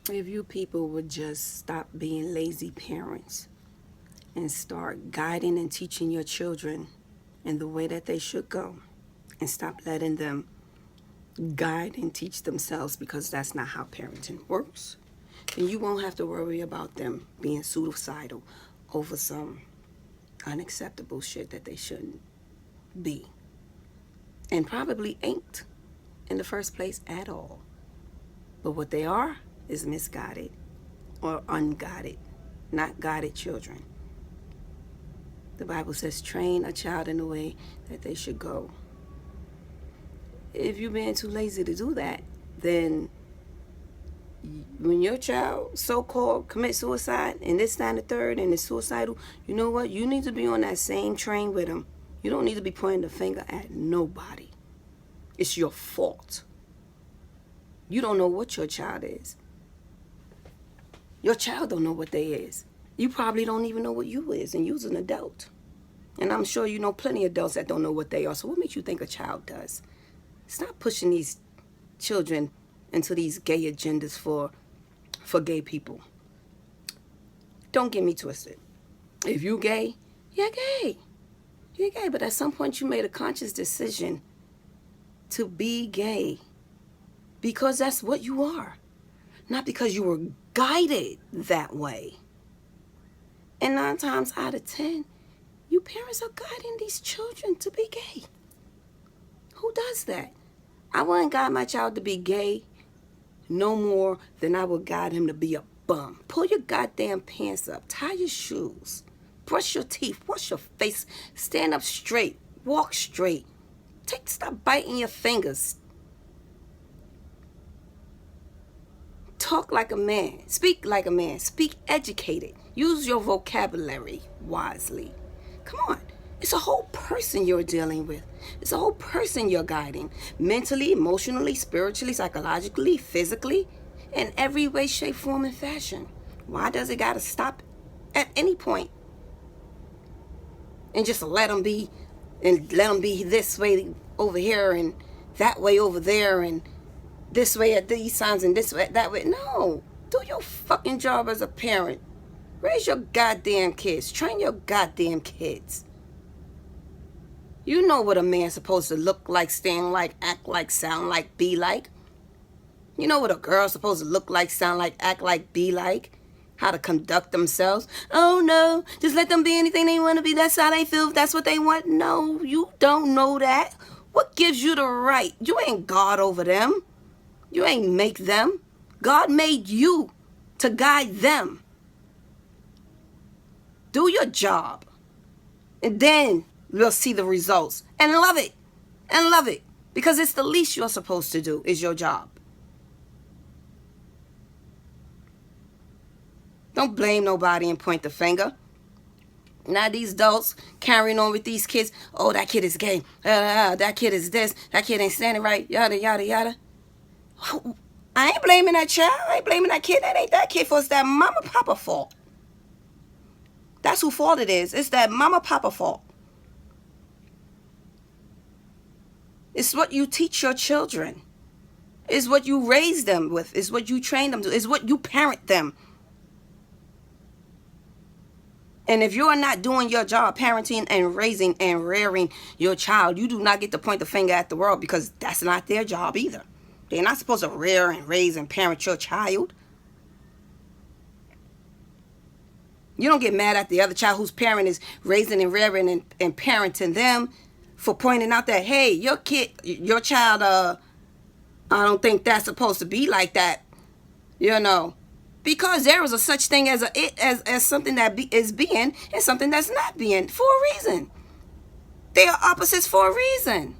If you people would just stop being lazy parents and start guiding and teaching your children in the way that they should go, and stop letting them guide and teach themselves, because that's not how parenting works, then you won't have to worry about them being suicidal over some unacceptable shit that they shouldn't be, and probably ain't in the first place at all. But what they are is misguided or unguided, not guided children. The Bible says, train a child in the way that they should go. If you're being too lazy to do that, then when your child so-called commits suicide and this, that, and the third and is suicidal, you know what? You need to be on that same train with them. You don't need to be pointing the finger at nobody. It's your fault. You don't know what your child is. Your child don't know what they is. You probably don't even know what you is, and you's an adult. And I'm sure you know plenty of adults that don't know what they are. So what makes you think a child does? Stop pushing these children into these gay agendas for gay people. Don't get me twisted. If you gay, you're gay. You're gay. But at some point you made a conscious decision to be gay because that's what you are. Not because you were guided that way. And 9 times out of 10, you parents are guiding these children to be gay. Who does that? I wouldn't guide my child to be gay no more than I would guide him to be a bum. Pull your goddamn pants up. Tie your shoes. Brush your teeth. Wash your face. Stand up straight. Walk straight. Stop biting your fingers. Talk like a man. Speak like a man. Speak educated. Use your vocabulary wisely. Come on. It's a whole person you're dealing with. It's a whole person you're guiding. Mentally, emotionally, spiritually, psychologically, physically, in every way, shape, form, and fashion. Why does it gotta stop at any point? And just let them be, and let them be this way over here, and that way over there, and this way at these times, and this way that way. No. Do your fucking job as a parent. Raise your goddamn kids. Train your goddamn kids. You know what a man's supposed to look like, stand like, act like, sound like, be like. You know what a girl's supposed to look like, sound like, act like, be like. How to conduct themselves. Oh no, just let them be anything they want to be. That's how they feel. That's what they want. No, you don't know that. What gives you the right? You ain't God over them. You ain't make them. God made you to guide them. Do your job. And then we'll see the results. And love it. And love it. Because it's the least you're supposed to do is your job. Don't blame nobody and point the finger. Now these adults carrying on with these kids. Oh, that kid is gay. That kid is this. That kid ain't standing right. Yada, yada, yada. I ain't blaming that child. I ain't blaming that kid. That ain't that kid fault. It's that mama papa fault. That's who fault it is. It's that mama papa fault. It's what you teach your children. It's what you raise them with. It's what you train them to. It's what you parent them. And if you're not doing your job parenting and raising and rearing your child, you do not get to point the finger at the world, because that's not their job either. They're not supposed to rear and raise and parent your child. You don't get mad at the other child whose parent is raising and rearing and parenting them for pointing out that, hey, your child, I don't think that's supposed to be like that, you know. Because there is a such thing as as something that is being and something that's not being, for a reason. They are opposites for a reason.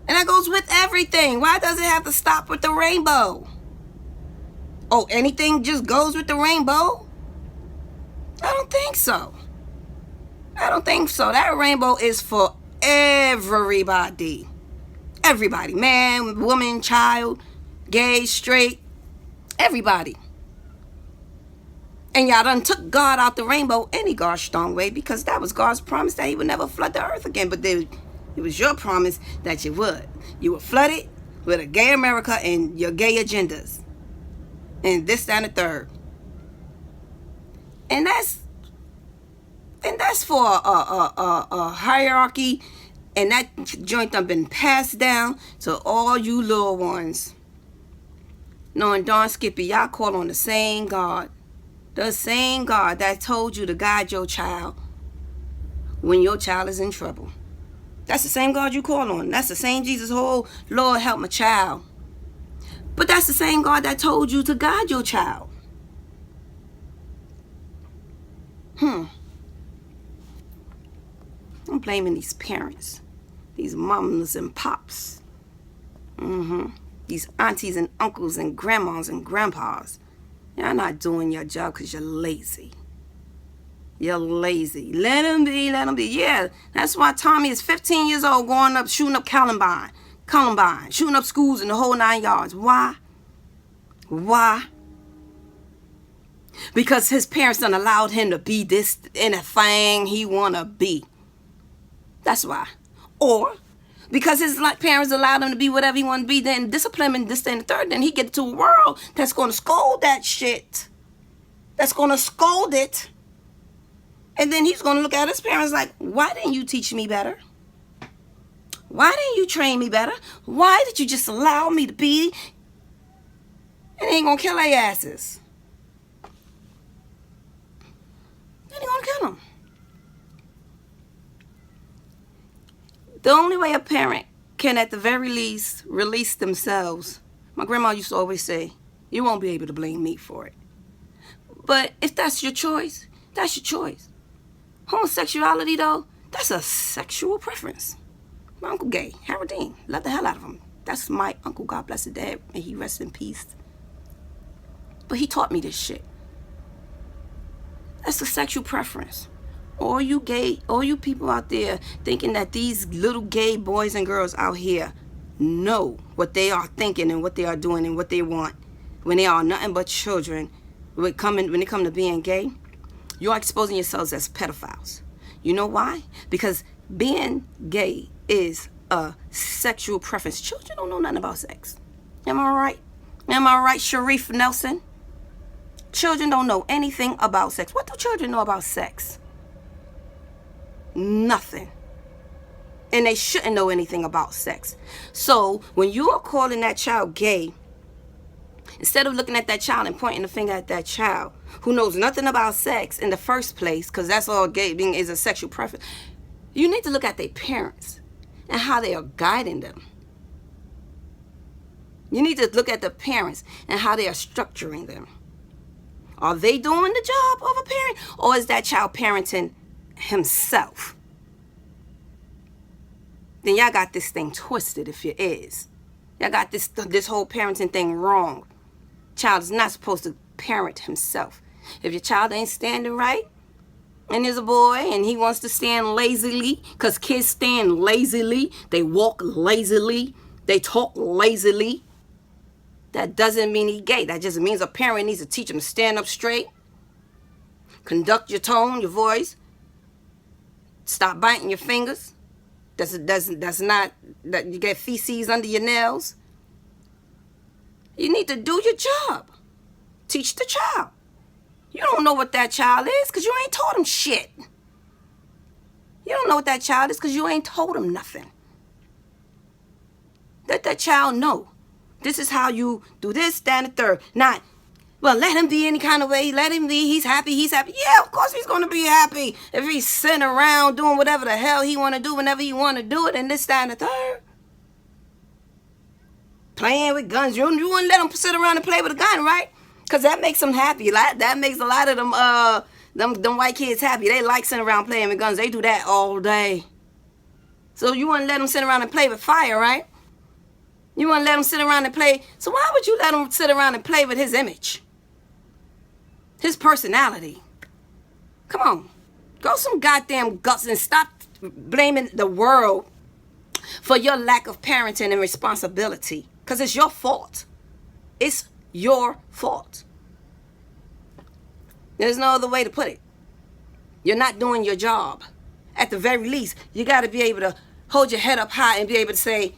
And that goes with everything. Why does it have to stop with the rainbow? Oh, anything just goes with the rainbow? I don't think so. I don't think so. That rainbow is for everybody. Everybody. Man, woman, child, gay, straight. Everybody. And y'all done took God out the rainbow any gosh darn way, because that was God's promise that he would never flood the earth again. But it was your promise that you would. You would flood it with a gay America and your gay agendas. and this, that, and the third. And that's for a hierarchy, and that joint done been passed down to all you little ones. Knowing darn Skippy, y'all call on the same God that told you to guide your child when your child is in trouble. That's the same God you call on. That's the same Jesus, oh Lord, help my child. But that's the same God that told you to guide your child. I'm blaming these parents, these mums and pops, these aunties and uncles and grandmas and grandpas. Y'all not doing your job because you're lazy. You're lazy. Let them be. Yeah, that's why Tommy is 15 years old going up, shooting up Columbine, shooting up schools in the whole 9 yards. Why? Because his parents done allowed him to be this anything he want to be. That's why. Or because his parents allowed him to be whatever he want to be, then discipline and this and the third, then he get to a world that's going to scold that shit. That's going to scold it. And then he's going to look at his parents like, why didn't you teach me better? Why didn't you train me better? Why did you just allow me to be? And they ain't going to kill their asses. Then they're going to kill them. The only way a parent can, at the very least, release themselves, my grandma used to always say, you won't be able to blame me for it. But if that's your choice, that's your choice. Homosexuality, though, that's a sexual preference. My uncle gay, Harold Dean, love the hell out of him. That's my uncle, God bless his dad, and he rests in peace. But he taught me this shit. That's a sexual preference. All you people out there thinking that these little gay boys and girls out here know what they are thinking and what they are doing and what they want when they are nothing but children. When it come to being gay, you're exposing yourselves as pedophiles. You know why? Because being gay is a sexual preference. Children don't know nothing about sex. Am I right? Am I right, Sharif Nelson? Children don't know anything about sex. What do children know about sex? Nothing. And they shouldn't know anything about sex. So when you are calling that child gay, instead of looking at that child and pointing the finger at that child who knows nothing about sex in the first place, because that's all gay being is a sexual preference, you need to look at their parents and how they are guiding them. You need to look at the parents and how they are structuring them. Are they doing the job of a parent, or is that child parenting himself? Then y'all got this thing twisted if it is. Y'all got this whole parenting thing wrong. Child is not supposed to parent himself. If your child ain't standing right, and there's a boy and he wants to stand lazily, because kids stand lazily, they walk lazily, they talk lazily, that doesn't mean he's gay. That just means a parent needs to teach him to stand up straight, conduct your tone, your voice, stop biting your fingers. That's not that you get feces under your nails. You need to do your job. Teach the child. You don't know what that child is because you ain't taught him shit. You don't know what that child is because you ain't told him nothing. Let that child know. This is how you do this, that, and the third. Not, well, let him be any kind of way. Let him be. He's happy. Yeah, of course he's going to be happy if he's sitting around doing whatever the hell he want to do whenever he want to do it, and this, that, and the third. Playing with guns. You wouldn't let him sit around and play with a gun, right? Because that makes them happy. That makes a lot of them white kids happy. They like sitting around playing with guns. They do that all day. So you wouldn't let them sit around and play with fire, right? You wouldn't let him sit around and play. So why would you let him sit around and play with his image? His personality. Come on. Grow some goddamn guts and stop blaming the world for your lack of parenting and responsibility. Because it's your fault. It's your fault. There's no other way to put it. You're not doing your job. At the very least, you got to be able to hold your head up high and be able to say,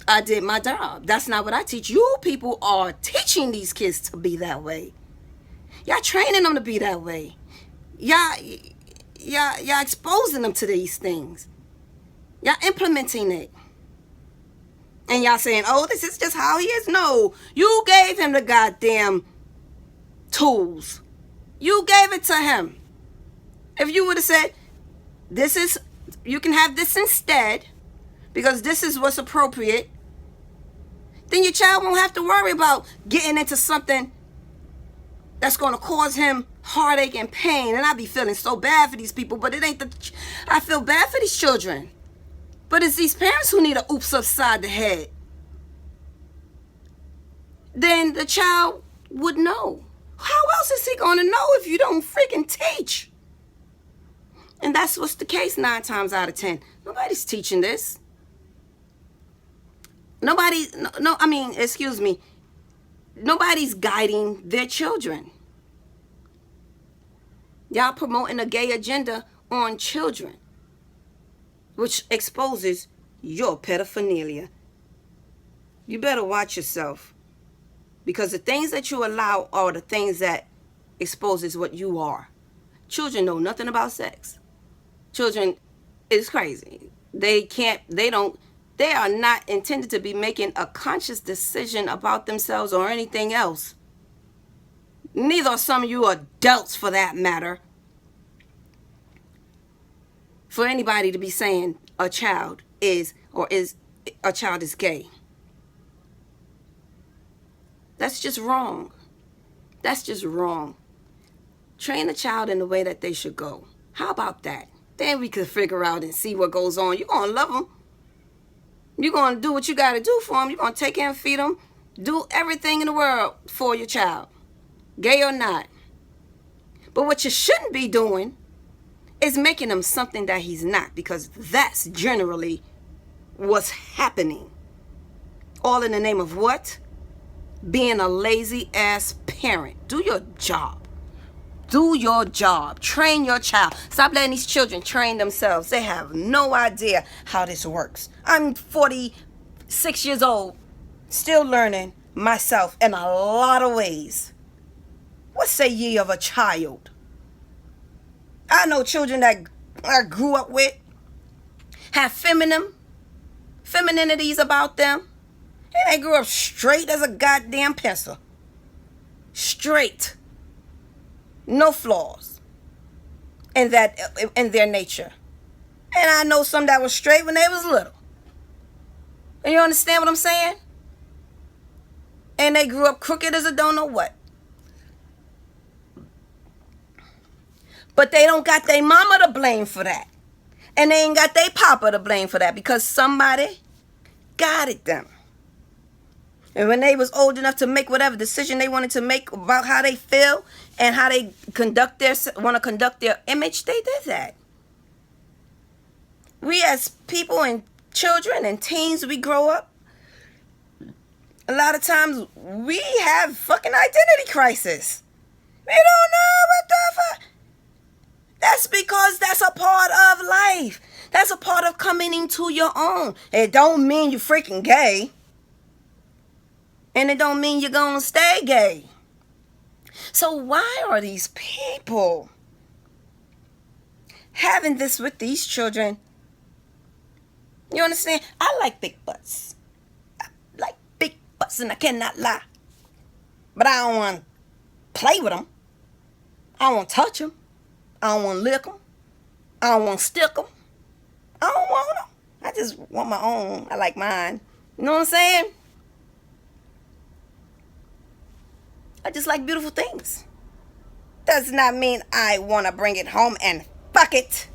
I did my job. That's not what I teach. You people are teaching these kids to be that way. Y'all training them to be that way. Y'all exposing them to these things. Y'all implementing it. And y'all saying, oh, this is just how he is. No, you gave him the goddamn tools. You gave it to him. If you would have said, you can have this instead, because this is what's appropriate, then your child won't have to worry about getting into something that's going to cause him heartache and pain. And I be feeling so bad for these people, but it ain't I feel bad for these children. But it's these parents who need a oops upside the head. Then the child would know. How else is he going to know if you don't freaking teach? And that's what's the case 9 times out of 10. Nobody's teaching this. Nobody's guiding their children. Y'all promoting a gay agenda on children, which exposes your pedophilia. You better watch yourself, because the things that you allow are the things that exposes what you are. Children know nothing about sex. Children is crazy. They are not intended to be making a conscious decision about themselves or anything else. Neither are some of you adults, for that matter. For anybody to be saying a child is gay. That's just wrong. That's just wrong. Train a child in the way that they should go. How about that? Then we could figure out and see what goes on. You're going to love them. You're going to do what you got to do for them. You're going to take care and feed them. Do everything in the world for your child, gay or not. But what you shouldn't be doing is making him something that he's not, because that's generally what's happening. All in the name of what? Being a lazy ass parent. Do your job. Do your job. Train your child. Stop letting these children train themselves. They have no idea how this works. I'm 46 years old, still learning myself in a lot of ways. What say ye of a child? I know children that I grew up with have femininities about them. And they grew up straight as a goddamn pencil. Straight. No flaws in their nature. And I know some that was straight when they was little. And you understand what I'm saying? And they grew up crooked as a don't know what. But they don't got their mama to blame for that. And they ain't got their papa to blame for that, because somebody guided them. And when they was old enough to make whatever decision they wanted to make about how they feel and how they want to conduct their image, they did that. We as people and children and teens, we grow up. A lot of times we have fucking identity crisis. We don't know what the fuck. That's because that's a part of life. That's a part of coming into your own. It don't mean you freaking gay. And it don't mean you're gonna stay gay. So why are these people having this with these children? You understand? I like big butts. I like big butts, and I cannot lie. But I don't want to play with them. I don't want to touch them. I don't want to lick them. I don't want to stick them. I don't want them. I just want my own. I like mine. You know what I'm saying? I just like beautiful things. Does not mean I want to bring it home and fuck it.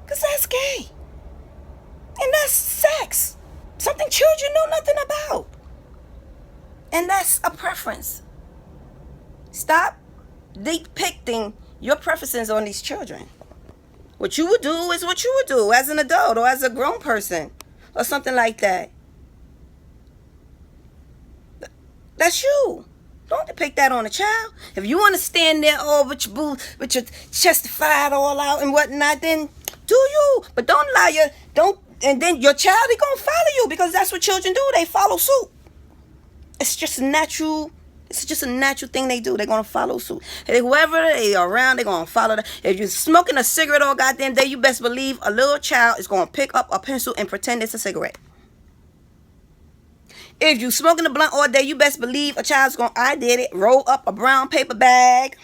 Because that's gay. And that's sex. Something children know nothing about. And that's a preference. Stop depicting your preferences on these children. What you would do is what you would do as an adult or as a grown person or something like that. That's you. Don't depict that on a child. If you want to stand there with your chestified all out and whatnot, then do you. But don't And then your child, they gonna follow you because that's what children do. They follow suit. It's just natural. It's just a natural thing they do. They're gonna follow suit. And whoever they are around, they're gonna follow that. If you're smoking a cigarette all goddamn day, you best believe a little child is gonna pick up a pencil and pretend it's a cigarette. If you smoking a blunt all day, you best believe a child's gonna, I did it, roll up a brown paper bag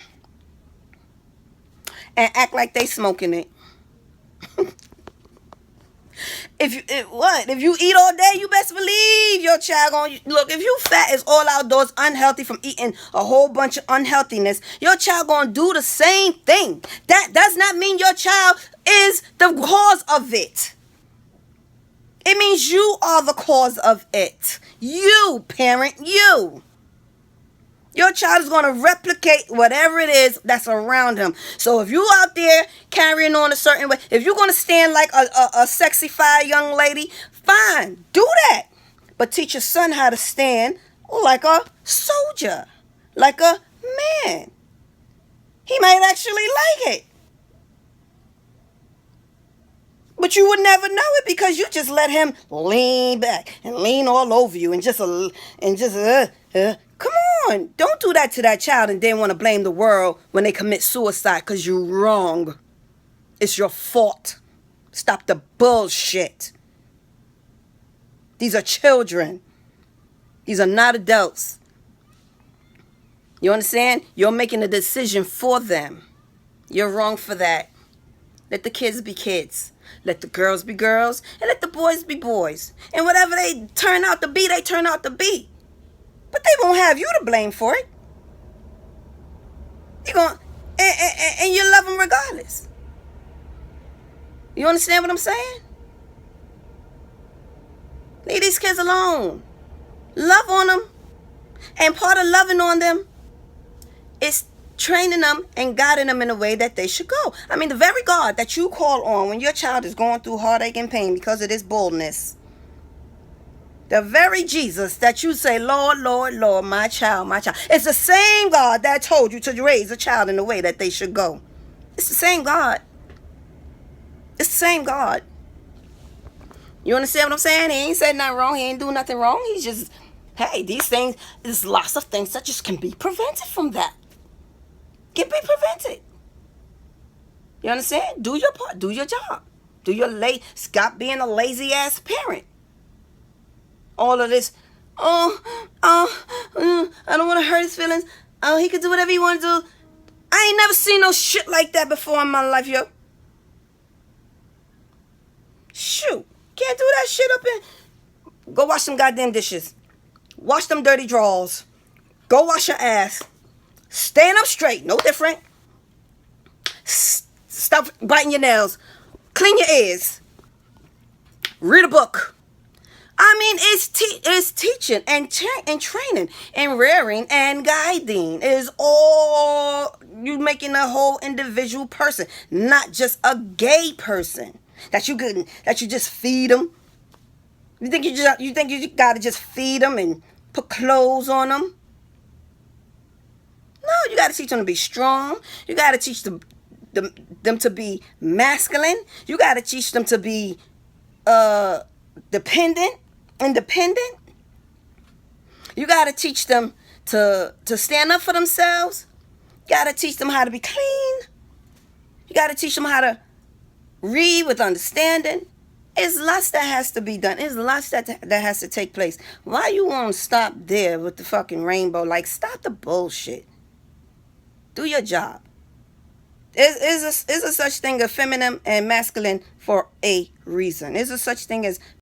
and act like they smoking it. If you eat all day, you best believe your child gonna look. If you fat is all outdoors, unhealthy from eating a whole bunch of unhealthiness, your child gonna do the same thing. That does not mean your child is the cause of it. It means you are the cause of it. You, parent, you. Your child is going to replicate whatever it is that's around him. So if you out there carrying on a certain way, if you're going to stand like a sexified young lady, fine, do that. But teach your son how to stand like a soldier, like a man. He might actually like it. But you would never know it because you just let him lean back and lean all over you and just come on. Don't do that to that child and then want to blame the world when they commit suicide because you're wrong. It's your fault. Stop the bullshit. These are children. These are not adults. You understand? You're making a decision for them. You're wrong for that. Let the kids be kids. Let the girls be girls. And let the boys be boys. And whatever they turn out to be, they turn out to be. But they won't have you to blame for it. You're going and you love them regardless. You understand what I'm saying? Leave these kids alone. Love on them. And part of loving on them is training them and guiding them in a way that they should go. I mean, the very God that you call on when your child is going through heartache and pain because of this boldness. The very Jesus that you say, Lord, Lord, Lord, my child, my child. It's the same God that told you to raise a child in the way that they should go. It's the same God. It's the same God. You understand what I'm saying? He ain't said nothing wrong. He ain't doing nothing wrong. He's just, hey, these things, there's lots of things that just can be prevented from that. Can be prevented. You understand? Do your part. Do your job. Do your stop being a lazy ass parent. All of this, I don't want to hurt his feelings. Oh, he can do whatever he want to do. I ain't never seen no shit like that before in my life, yo. Shoot. Can't do that shit up in. Go wash some goddamn dishes. Wash them dirty drawers. Go wash your ass. Stand up straight. No different. Stop biting your nails. Clean your ears. Read a book. I mean, it's teaching and training and rearing and guiding. It is all you making a whole individual person, not just a gay person that you just feed them. You think you gotta just feed them and put clothes on them? No, you gotta teach them to be strong. You gotta teach them to be masculine. You gotta teach them to be independent. You gotta teach them to stand up for themselves. You gotta teach them how to be clean. You gotta teach them how to read with understanding. There's lots that has to be done. There's lots that has to take place. Why you won't stop there with the fucking rainbow? Like, stop the bullshit. Do your job. Is a such thing as feminine and masculine for a reason. Is a such thing as